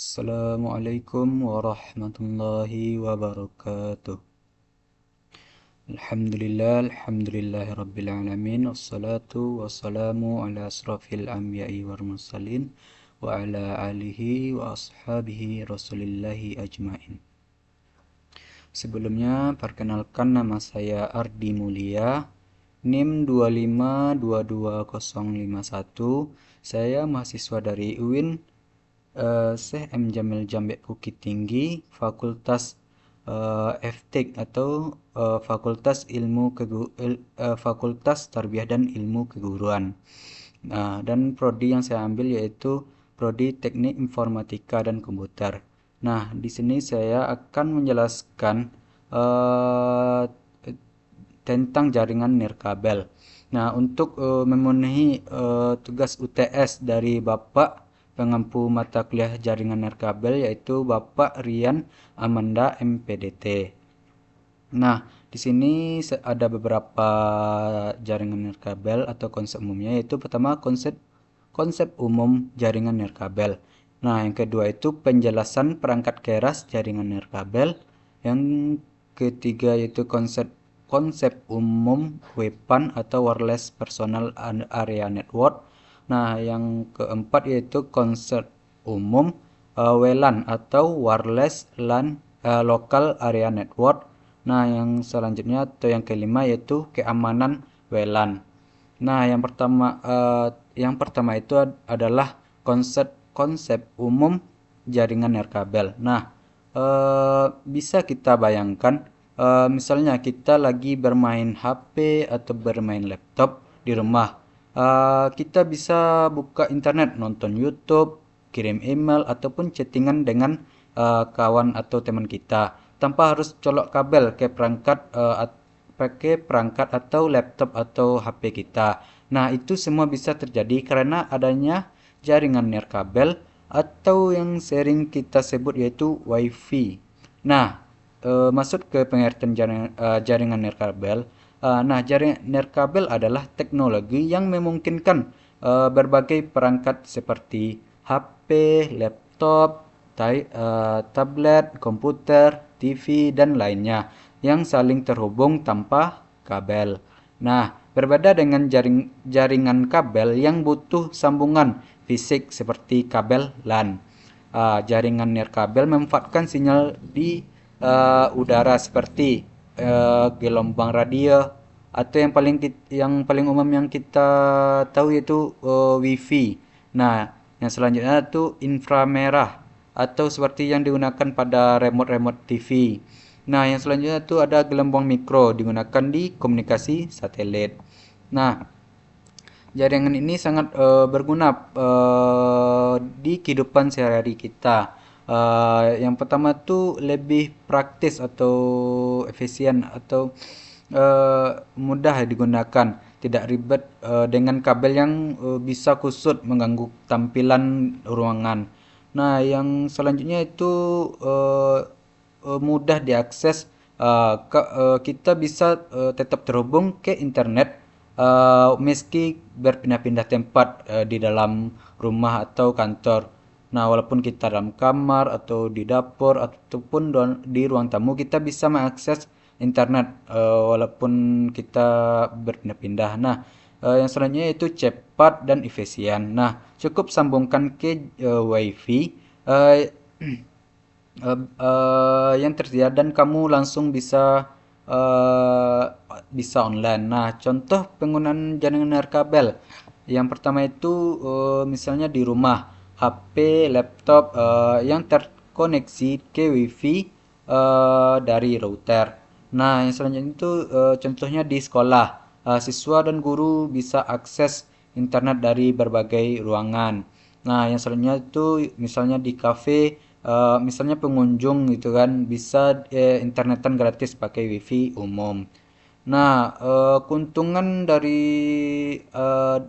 Assalamualaikum warahmatullahi wabarakatuh. Alhamdulillahi rabbil alamin. Wassalatu wassalamu ala asrafil anbiya'i wal mursalin wa ala alihi wa ashabihi rasulillahi ajmain. Sebelumnya, perkenalkan nama saya Ardi Mulia, NIM 2522051. Saya mahasiswa dari UIN Syekh M. Jamil Jambek Bukit Tinggi, Fakultas FTIK atau Fakultas Tarbiyah dan Ilmu Keguruan. Nah, dan prodi yang saya ambil yaitu prodi Teknik Informatika dan Komputer. Nah, di sini saya akan menjelaskan eh, tentang jaringan nirkabel. Nah, untuk memenuhi tugas UTS dari Bapak pengampu mata kuliah jaringan nirkabel yaitu Bapak Rian Amanda MPDT. Nah, di sini ada beberapa jaringan nirkabel atau konsep umumnya, yaitu pertama konsep konsep umum jaringan nirkabel. Nah, yang kedua itu penjelasan perangkat keras jaringan nirkabel. Yang ketiga yaitu konsep konsep umum WPAN atau Wireless Personal Area Network. Nah, yang keempat yaitu konsep umum WLAN atau Wireless LAN Local Area Network. Nah, yang selanjutnya atau yang kelima yaitu keamanan WLAN. Nah, yang pertama itu adalah konsep umum jaringan nirkabel. Nah, bisa kita bayangkan, misalnya kita lagi bermain HP atau bermain laptop di rumah. Kita bisa buka internet, nonton YouTube, kirim email ataupun chattingan dengan kawan atau teman kita tanpa harus colok kabel ke pakai perangkat atau laptop atau HP kita. Nah, itu semua bisa terjadi karena adanya jaringan nirkabel atau yang sering kita sebut yaitu WiFi. Nah, masuk ke pengertian jaringan nirkabel. Nah, jaringan nirkabel adalah teknologi yang memungkinkan berbagai perangkat seperti HP, laptop, tablet, komputer, TV, dan lainnya yang saling terhubung tanpa kabel. Nah, berbeda dengan jaringan kabel yang butuh sambungan fisik seperti kabel LAN. Jaringan nirkabel memanfaatkan sinyal di udara seperti gelombang radio atau yang paling umum yang kita tahu yaitu WiFi. Nah, yang selanjutnya itu inframerah atau seperti yang digunakan pada remote TV. Nah, yang selanjutnya itu ada gelombang mikro digunakan di komunikasi satelit. Nah, jaringan ini sangat berguna di kehidupan sehari-hari kita. Yang pertama tuh lebih praktis atau efisien atau mudah digunakan, tidak ribet dengan kabel yang bisa kusut mengganggu tampilan ruangan. Nah, yang selanjutnya itu mudah diakses. Kita bisa tetap terhubung ke internet meski berpindah-pindah tempat di dalam rumah atau kantor. Nah, walaupun kita dalam kamar atau di dapur ataupun di ruang tamu, kita bisa mengakses internet walaupun kita berpindah-pindah. Nah, yang selanjutnya itu cepat dan efisien. Nah, cukup sambungkan ke WiFi uh, yang tersedia dan kamu langsung uh, bisa online. Nah, contoh penggunaan jaringan nirkabel. Yang pertama itu misalnya di rumah, HP, laptop yang terkoneksi ke WiFi dari router. Nah, yang selanjutnya itu contohnya di sekolah. Siswa dan guru bisa akses internet dari berbagai ruangan. Nah, yang selanjutnya itu misalnya di kafe, misalnya pengunjung gitu kan bisa internetan gratis pakai wifi umum. Nah, keuntungan dari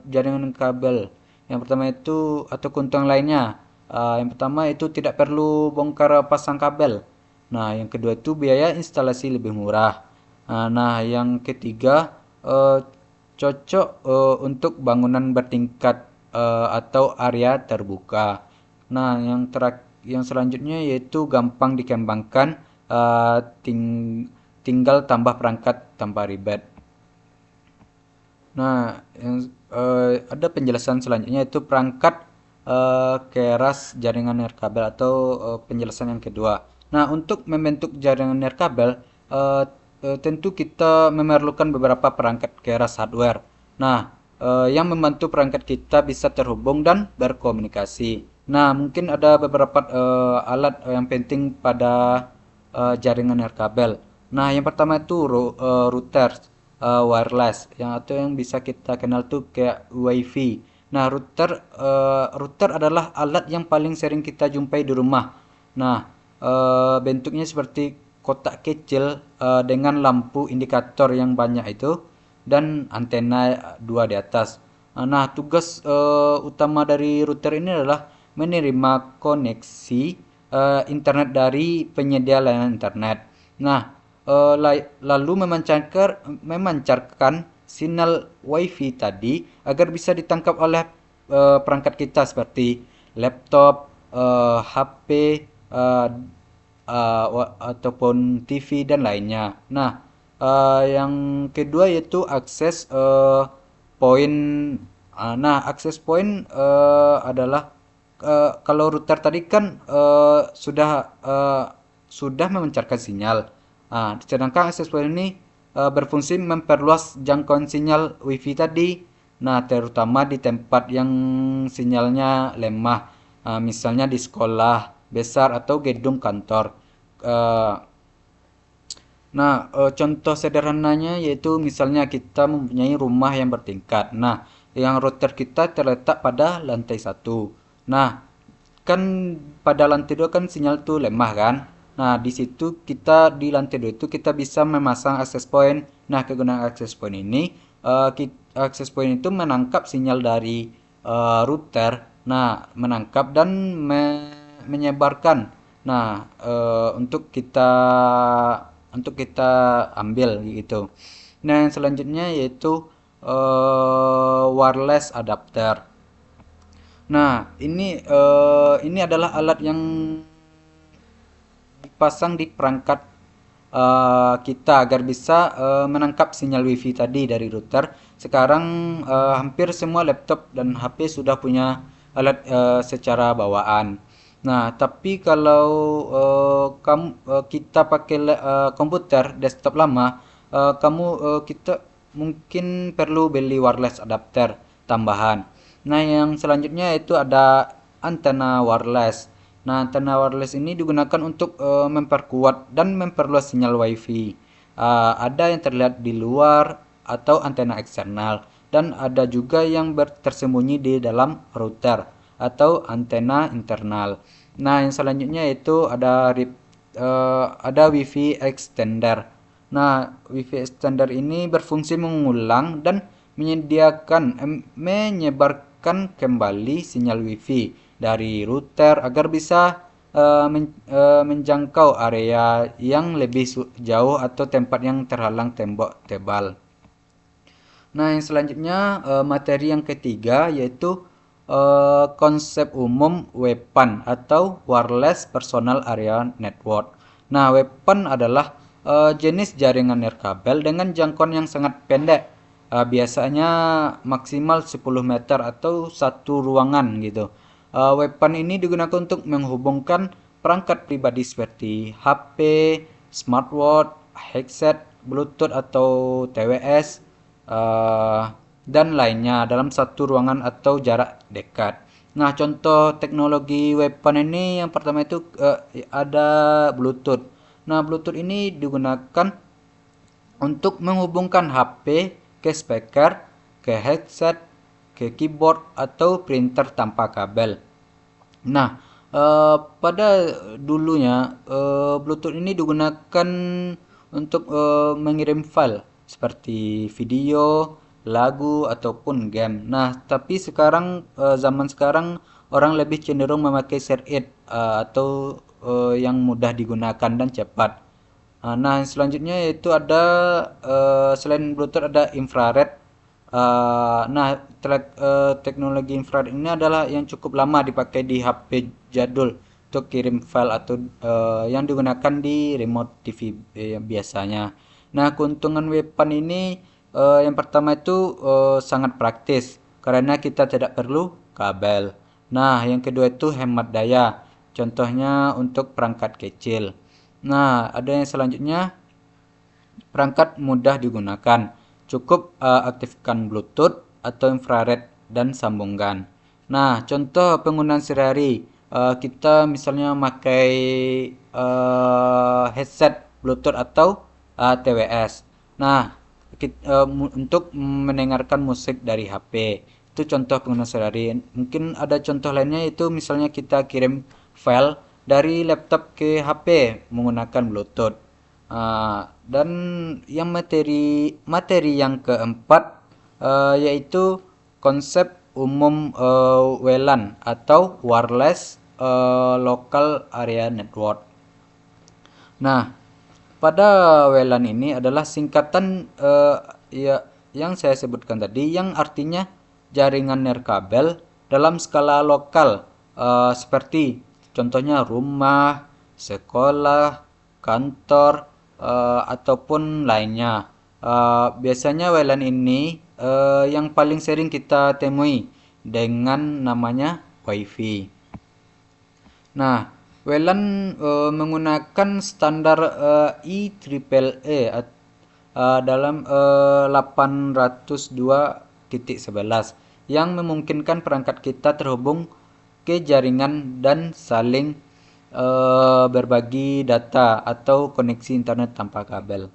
jaringan kabel yang pertama itu atau keuntungan lainnya, yang pertama itu tidak perlu bongkar pasang kabel. Nah, yang kedua itu biaya instalasi lebih murah. Nah, yang ketiga cocok untuk bangunan bertingkat atau area terbuka. Nah, yang selanjutnya yaitu gampang dikembangkan, eh, tinggal tambah perangkat tanpa ribet. Nah, ada penjelasan selanjutnya yaitu perangkat keras jaringan nirkabel atau penjelasan yang kedua. Nah, untuk membentuk jaringan nirkabel, eh, tentu kita memerlukan beberapa perangkat keras hardware. Nah, yang membantu perangkat kita bisa terhubung dan berkomunikasi. Nah, mungkin ada beberapa alat yang penting pada jaringan nirkabel. Nah, yang pertama itu router wireless yang bisa kita kenal tuh kayak WiFi. Nah, router adalah alat yang paling sering kita jumpai di rumah. Nah, bentuknya seperti kotak kecil dengan lampu indikator yang banyak itu dan antena dua di atas. Nah, tugas utama dari router ini adalah menerima koneksi internet dari penyedia layanan internet. Nah, lalu memancarkan sinyal WiFi tadi agar bisa ditangkap oleh perangkat kita seperti laptop, HP, eh, ataupun TV dan lainnya. Nah, yang kedua yaitu akses point. Nah, akses point adalah kalau router tadi kan sudah memancarkan sinyal. Sedangkan akses point ini berfungsi memperluas jangkauan sinyal WiFi tadi. Nah, terutama di tempat yang sinyalnya lemah, misalnya di sekolah besar atau gedung kantor. Eh, contoh sederhananya yaitu misalnya kita mempunyai rumah yang bertingkat. Nah, yang router kita terletak pada lantai satu. Nah, kan pada lantai dua kan sinyal tuh lemah kan. Nah, di situ kita di lantai dua itu kita bisa memasang access point. Nah, kegunaan access point ini, access point itu menangkap sinyal dari router. Nah, menangkap dan menyebarkan. Nah, untuk kita ambil gitu. Nah, yang selanjutnya yaitu wireless adapter. Nah, ini adalah alat yang dipasang di perangkat kita agar bisa menangkap sinyal WiFi tadi dari router. Sekarang hampir semua laptop dan HP sudah punya alat secara bawaan. Nah, tapi kalau kita pakai komputer desktop lama, kita mungkin perlu beli wireless adapter tambahan. Nah, yang selanjutnya itu ada antena wireless. Nah, antena wireless ini digunakan untuk memperkuat dan memperluas sinyal WiFi. Ada yang terlihat di luar atau antena eksternal dan ada juga yang tersembunyi di dalam router atau antena internal. Nah, yang selanjutnya itu ada WiFi extender. Nah, WiFi extender ini berfungsi mengulang dan menyebarkan kembali sinyal WiFi dari router agar bisa menjangkau area yang lebih jauh atau tempat yang terhalang tembok tebal. Nah, yang selanjutnya materi yang ketiga yaitu konsep umum WPAN atau Wireless Personal Area Network. Nah, WPAN adalah jenis jaringan nirkabel dengan jangkauan yang sangat pendek. Biasanya maksimal 10 meter atau satu ruangan gitu. WPAN ini digunakan untuk menghubungkan perangkat pribadi seperti HP, smartwatch, headset, Bluetooth atau TWS, eh, dan lainnya dalam satu ruangan atau jarak dekat. Nah, contoh teknologi WPAN ini yang pertama itu ada Bluetooth. Nah, Bluetooth ini digunakan untuk menghubungkan HP ke speaker, ke headset, ke keyboard atau printer tanpa kabel. Nah, pada dulunya Bluetooth ini digunakan untuk mengirim file seperti video, lagu ataupun game. Nah, tapi sekarang zaman sekarang orang lebih cenderung memakai SHAREit atau yang mudah digunakan dan cepat. Nah, yang selanjutnya yaitu ada selain Bluetooth ada infrared. Teknologi infrared ini adalah yang cukup lama dipakai di HP jadul untuk kirim file atau yang digunakan di remote TV biasanya. Nah, keuntungan WPAN ini yang pertama itu sangat praktis karena kita tidak perlu kabel. Nah, yang kedua itu hemat daya. Contohnya untuk perangkat kecil. Nah, ada yang selanjutnya perangkat mudah digunakan. Cukup aktifkan Bluetooth atau infrared dan sambungkan. Nah, contoh penggunaan sehari-hari. Kita misalnya memakai headset Bluetooth atau TWS. Nah, untuk mendengarkan musik dari HP. Itu contoh penggunaan sehari-hari. Mungkin ada contoh lainnya itu misalnya kita kirim file dari laptop ke HP menggunakan Bluetooth. Dan yang materi yang keempat yaitu konsep umum WLAN atau wireless local area network. Nah, pada WLAN ini adalah singkatan ya yang saya sebutkan tadi yang artinya jaringan nirkabel dalam skala lokal seperti contohnya rumah, sekolah, kantor ataupun lainnya. Biasanya WLAN ini yang paling sering kita temui dengan namanya WiFi. Nah, WLAN menggunakan standar IEEE dalam 802.11 yang memungkinkan perangkat kita terhubung ke jaringan dan saling berbagi data atau koneksi internet tanpa kabel.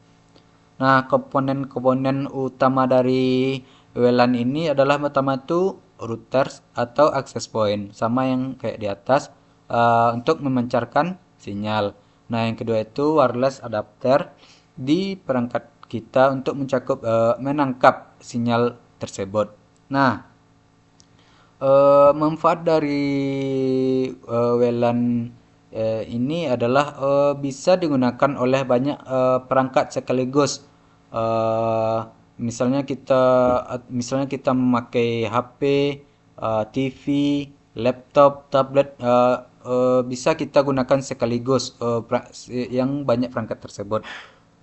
Nah, komponen-komponen utama dari WLAN ini adalah pertama itu routers atau access point, sama yang kayak di atas untuk memancarkan sinyal. Nah, yang kedua itu wireless adapter di perangkat kita untuk menangkap sinyal tersebut. Nah, manfaat dari WLAN ini adalah bisa digunakan oleh banyak perangkat sekaligus. Eh, misalnya kita memakai HP, TV, laptop, tablet, bisa kita gunakan sekaligus yang banyak perangkat tersebut.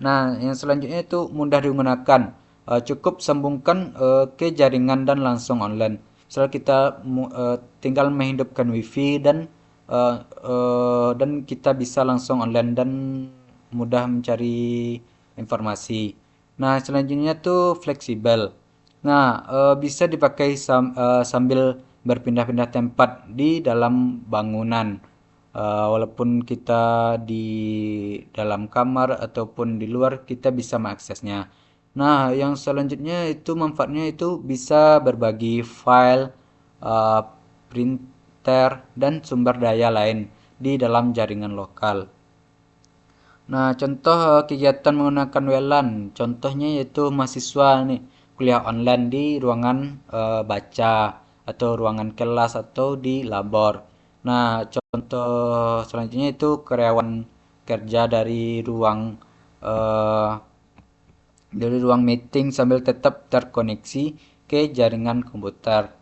Nah, yang selanjutnya itu mudah digunakan. Cukup sambungkan ke jaringan dan langsung online. Misalnya kita tinggal menghidupkan WiFi dan kita bisa langsung online dan mudah mencari informasi. Nah, selanjutnya tuh fleksibel. Nah, bisa dipakai sambil berpindah-pindah tempat di dalam bangunan. Walaupun kita di dalam kamar ataupun di luar, kita bisa mengaksesnya. Nah, yang selanjutnya itu manfaatnya itu bisa berbagi file, eh, printer, dan sumber daya lain di dalam jaringan lokal. Nah, contoh kegiatan menggunakan WLAN, contohnya yaitu mahasiswa nih kuliah online di ruangan baca atau ruangan kelas atau di labor. Nah, contoh selanjutnya itu karyawan kerja eh, dari ruang meeting sambil tetap terkoneksi ke jaringan komputer.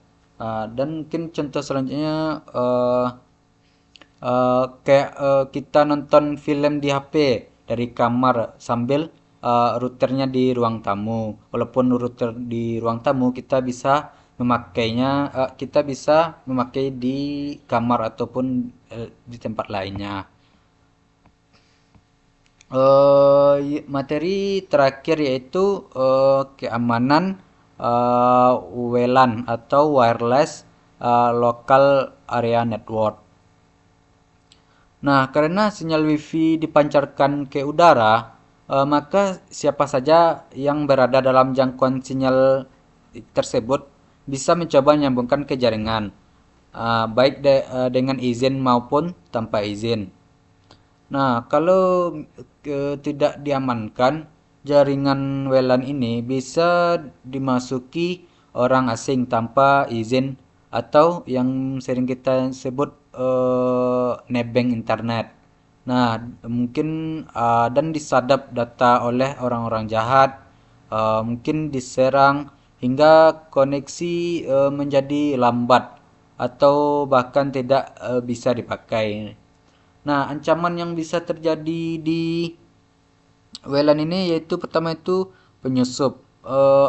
Dan mungkin contoh selanjutnya kayak kita nonton film di HP dari kamar sambil routernya di ruang tamu. Walaupun router di ruang tamu kita bisa memakai di kamar ataupun di tempat lainnya. Materi terakhir yaitu keamanan WLAN atau wireless local area network. Nah, karena sinyal WiFi dipancarkan ke udara, maka siapa saja yang berada dalam jangkauan sinyal tersebut bisa mencoba menyambungkan ke jaringan, baik dengan izin maupun tanpa izin. Nah, kalau tidak diamankan, jaringan WLAN ini bisa dimasuki orang asing tanpa izin atau yang sering kita sebut nebeng internet. Nah, mungkin dan disadap data oleh orang-orang jahat, mungkin diserang hingga koneksi menjadi lambat atau bahkan tidak bisa dipakai. Nah, ancaman yang bisa terjadi di WLAN ini yaitu pertama itu penyusup.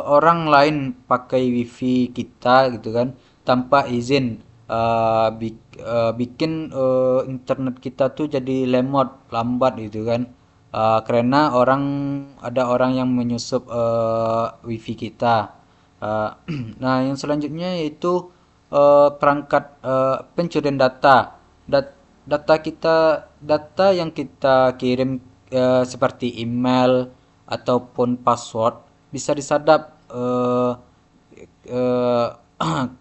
Orang lain pakai wifi kita gitu kan tanpa izin, bikin internet kita tuh jadi lemot, lambat gitu kan. Karena ada orang yang menyusup wifi kita. Eh, nah, yang selanjutnya yaitu perangkat pencurian data. Data kita, data yang kita kirim seperti email ataupun password bisa disadap eh,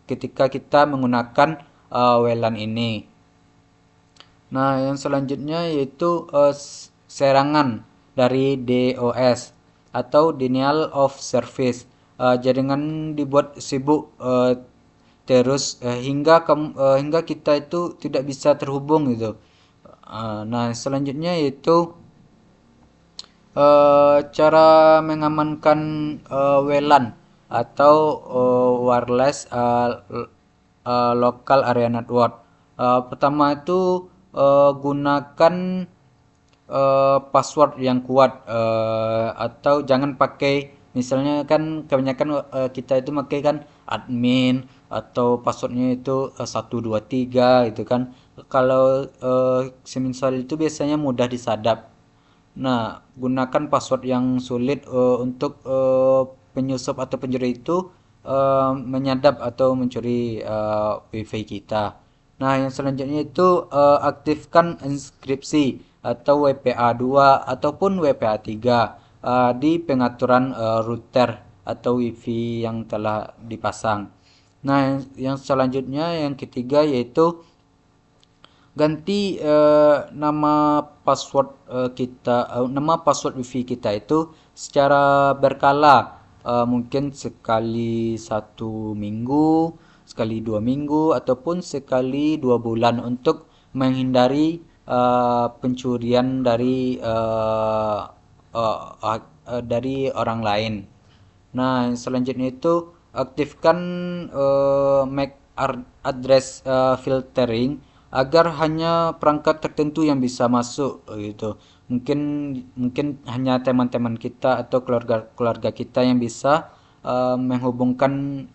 ketika kita menggunakan WLAN ini. Nah, yang selanjutnya yaitu serangan dari DOS atau Denial of Service. Jaringan dibuat sibuk hingga kita itu tidak bisa terhubung gitu. Nah, selanjutnya yaitu cara mengamankan WLAN atau wireless local area network. Pertama itu gunakan password yang kuat, atau jangan pakai, misalnya kan kebanyakan kita itu pakai kan admin atau passwordnya itu 123 gitu kan. Kalau semisal itu biasanya mudah disadap. Nah, gunakan password yang sulit untuk penyusup atau pencuri itu menyadap atau mencuri WiFi kita. Nah, yang selanjutnya itu aktifkan inskripsi atau WPA2 ataupun WPA3 di pengaturan router atau WiFi yang telah dipasang. Nah, yang selanjutnya yang ketiga yaitu ganti nama password wifi kita itu secara berkala. Mungkin sekali 1 minggu, sekali 2 minggu, ataupun sekali 2 bulan untuk menghindari pencurian dari orang lain. Nah, selanjutnya itu aktifkan MAC address filtering agar hanya perangkat tertentu yang bisa masuk gitu. Mungkin mungkin hanya teman-teman kita atau keluarga kita yang bisa menghubungkan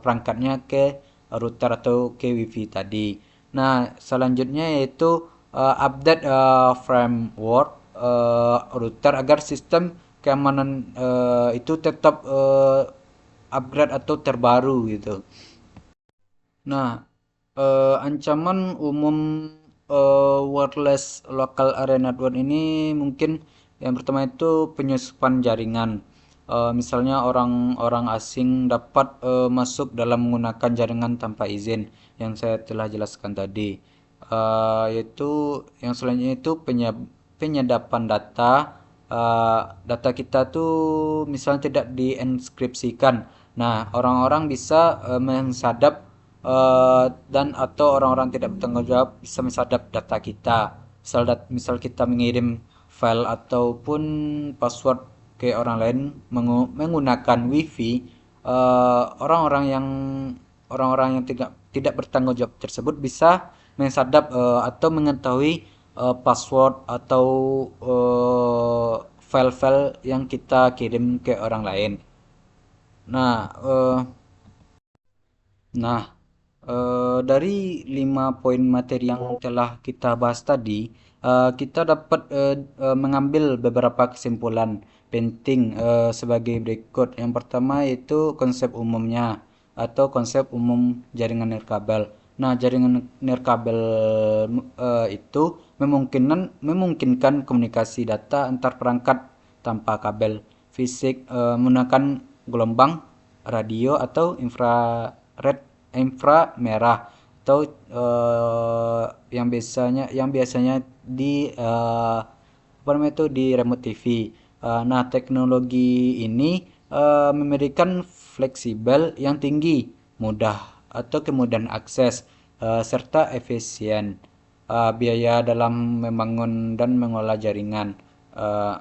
perangkatnya ke router atau ke WiFi tadi. Nah, selanjutnya yaitu update framework router agar sistem keamanan itu tetap upgrade atau terbaru gitu. Nah, ancaman umum wireless local area network ini mungkin yang pertama itu penyusupan jaringan. Misalnya orang-orang asing dapat masuk dalam menggunakan jaringan tanpa izin yang saya telah jelaskan tadi. Yaitu yang selanjutnya itu penyedapan data. Data kita tuh misalnya tidak dienkripsikan. Nah, orang-orang bisa mensadap dan atau orang-orang tidak bertanggung jawab bisa mensadap data kita. Misal kita mengirim file ataupun password ke orang lain menggunakan WiFi, orang-orang yang tidak tidak bertanggung jawab tersebut bisa mensadap atau mengetahui password atau file-file yang kita kirim ke orang lain. Nah, Nah, dari 5 poin materi yang telah kita bahas tadi, kita dapat mengambil beberapa kesimpulan penting sebagai berikut. Yang pertama yaitu konsep umumnya atau konsep umum jaringan nirkabel. Nah, jaringan nirkabel itu memungkinkan komunikasi data antar perangkat tanpa kabel fisik menggunakan gelombang radio atau inframerah atau yang biasanya di apa namanya itu di remote TV. Nah, teknologi ini memberikan fleksibel yang tinggi, mudah atau kemudahan akses serta efisien. Biaya dalam membangun dan mengolah jaringan. Eh,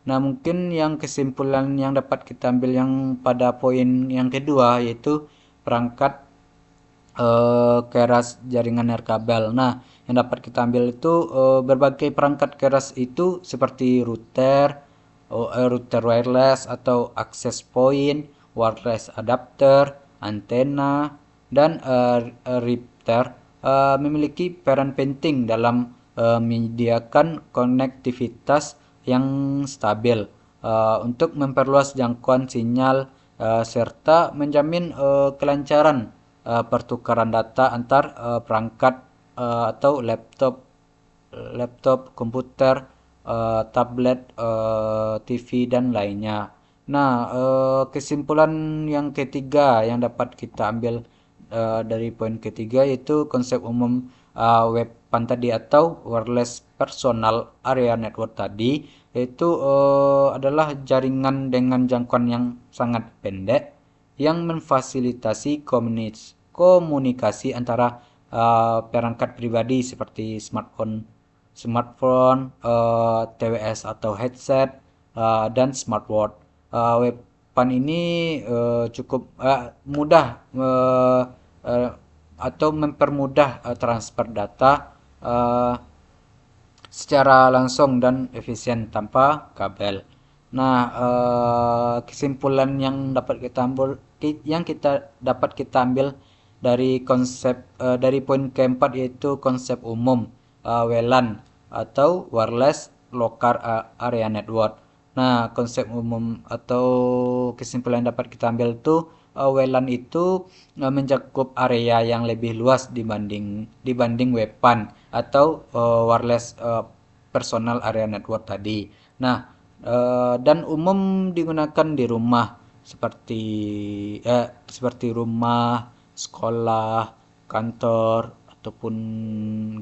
Nah, mungkin yang kesimpulan yang dapat kita ambil yang pada poin yang kedua yaitu perangkat keras jaringan nirkabel. Nah, yang dapat kita ambil itu berbagai perangkat keras itu seperti router wireless atau access point, wireless adapter, antena, dan router memiliki peran penting dalam menyediakan konektivitas yang stabil untuk memperluas jangkauan sinyal serta menjamin kelancaran pertukaran data antar perangkat atau laptop, komputer, tablet, TV dan lainnya. Nah, kesimpulan yang ketiga yang dapat kita ambil dari poin ketiga yaitu konsep umum web PAN tadi atau wireless personal area network tadi, yaitu adalah jaringan dengan jangkauan yang sangat pendek yang memfasilitasi komunikasi antara perangkat pribadi seperti smartphone, TWS atau headset, dan smartwatch. Web PAN ini cukup mudah atau mempermudah transfer data uh, secara langsung dan efisien tanpa kabel. Nah, kesimpulan yang kita dapat kita ambil dari dari poin keempat yaitu konsep umum WLAN atau wireless local area network. Nah, konsep umum atau kesimpulan yang dapat kita ambil itu WLAN itu mencakup area yang lebih luas dibanding WPAN atau wireless personal area network tadi. Nah, dan umum digunakan di rumah seperti rumah, sekolah, kantor ataupun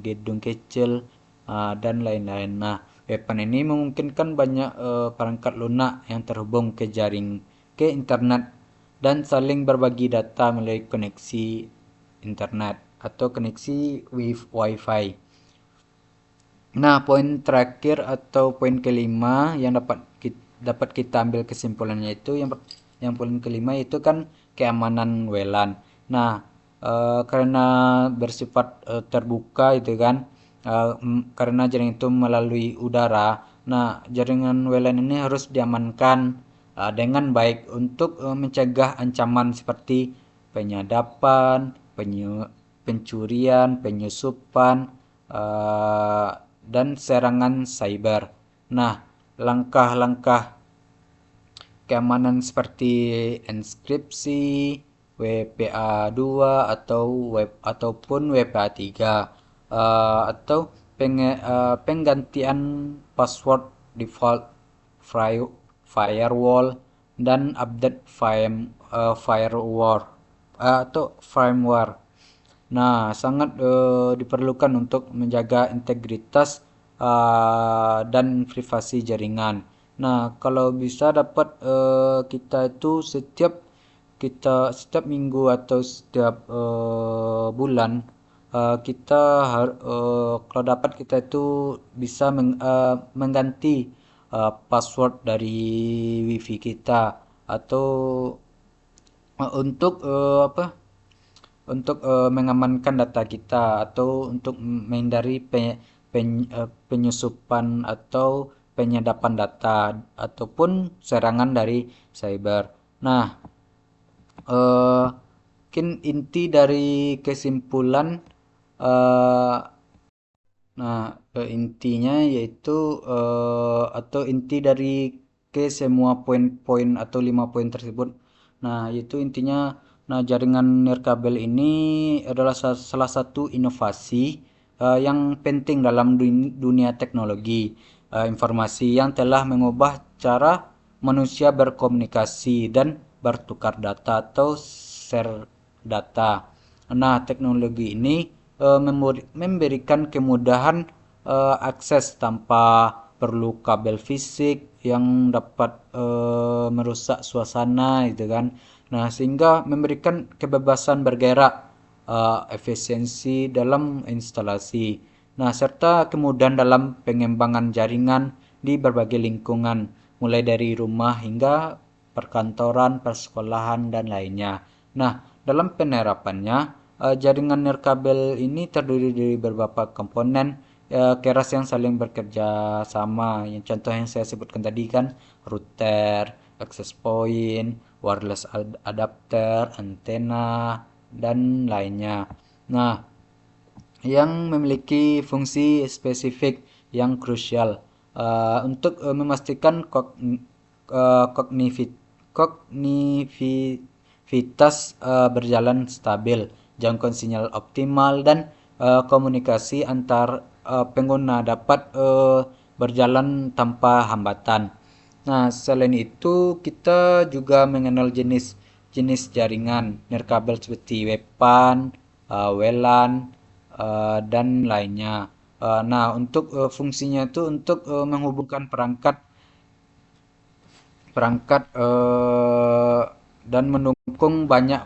gedung kecil dan lain-lain. Nah, WPAN ini memungkinkan banyak perangkat lunak yang terhubung ke internet dan saling berbagi data melalui koneksi internet atau koneksi Wi-Fi. Nah, poin terakhir atau poin kelima yang dapat kita ambil kesimpulannya itu yang poin kelima itu kan keamanan WLAN. Nah, karena bersifat terbuka itu kan, karena jaringan itu melalui udara. Nah, jaringan WLAN ini harus diamankan dengan baik untuk mencegah ancaman seperti penyadapan, pencurian, penyusupan, eh, dan serangan cyber. Nah, langkah-langkah keamanan seperti inskripsi, WPA2 ataupun WPA3 atau penggantian password default firewall dan update firewall atau firmware. Nah, sangat diperlukan untuk menjaga integritas dan privasi jaringan. Nah, kalau bisa dapat kita itu setiap minggu atau setiap bulan kalau dapat kita itu bisa mengganti password dari wifi kita atau untuk mengamankan data kita atau untuk menghindari penyusupan atau penyadapan data ataupun serangan dari cyber. Nah, mungkin inti dari kesimpulan eh, intinya yaitu atau inti dari ke semua poin-poin atau 5 poin tersebut. Nah, itu intinya. Nah, jaringan nirkabel ini adalah salah satu inovasi yang penting dalam dunia teknologi informasi yang telah mengubah cara manusia berkomunikasi dan bertukar data atau share data. Nah, teknologi ini memberikan kemudahan akses tanpa perlu kabel fisik yang dapat merusak suasana gitu kan. Nah, sehingga memberikan kebebasan bergerak, efisiensi dalam instalasi. Nah, serta kemudahan dalam pengembangan jaringan di berbagai lingkungan, mulai dari rumah hingga perkantoran, persekolahan dan lainnya. Nah, dalam penerapannya Jaringan nirkabel ini terdiri dari beberapa komponen keras yang saling bekerja sama. Yang contoh yang saya sebutkan tadi kan router, access point, wireless adapter, antena, dan lainnya. Nah, yang memiliki fungsi spesifik yang krusial untuk memastikan kognitivitas berjalan stabil, jangkauan sinyal optimal, dan komunikasi antar pengguna dapat berjalan tanpa hambatan. Nah, selain itu kita juga mengenal jenis-jenis jaringan nirkabel seperti WPAN, WLAN, dan lainnya. Nah, untuk fungsinya itu untuk menghubungkan perangkat perangkat dan mendukung banyak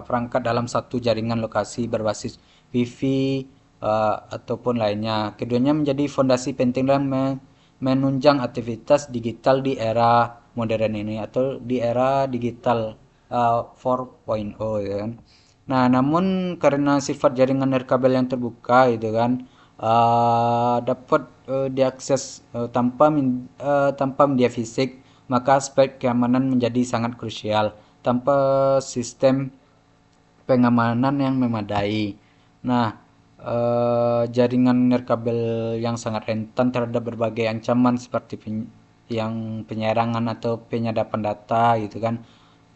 perangkat dalam satu jaringan lokasi berbasis Wi-Fi ataupun lainnya. Keduanya menjadi fondasi penting dalam menunjang aktivitas digital di era modern ini atau di era digital 4.0 ya kan. Nah, namun karena sifat jaringan nirkabel yang terbuka itu kan dapat diakses tanpa media fisik, maka aspek keamanan menjadi sangat krusial. Tanpa sistem pengamanan yang memadai. Nah, jaringan nirkabel yang sangat rentan terhadap berbagai ancaman seperti yang penyerangan atau penyadapan data gitu kan.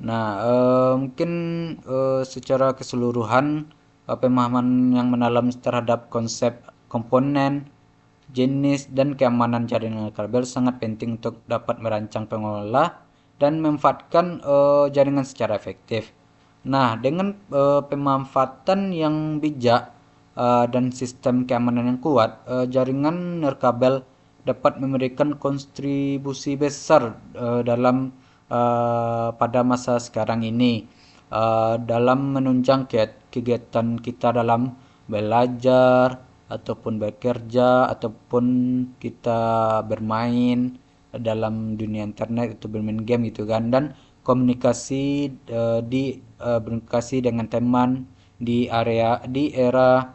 Nah, mungkin secara keseluruhan pemahaman yang mendalam terhadap konsep komponen, jenis, dan keamanan jaringan kabel sangat penting untuk dapat merancang pengelola dan memanfaatkan jaringan secara efektif. Nah, dengan pemanfaatan yang bijak dan sistem keamanan yang kuat, jaringan nirkabel dapat memberikan kontribusi besar dalam pada masa sekarang ini dalam menunjang kegiatan kita dalam belajar ataupun bekerja ataupun kita bermain dalam dunia internet itu bermain game gitu kan dan berkomunikasi dengan teman di era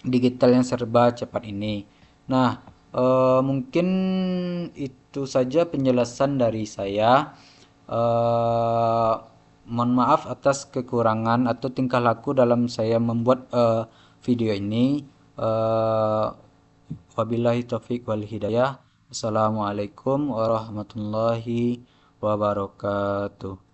digital yang serba cepat ini. Nah, mungkin itu saja penjelasan dari saya. Eh, Mohon maaf atas kekurangan atau tingkah laku dalam saya membuat video ini. Eh, Wabillahi taufik wal hidayah. Assalamualaikum warahmatullahi wabarakatuh.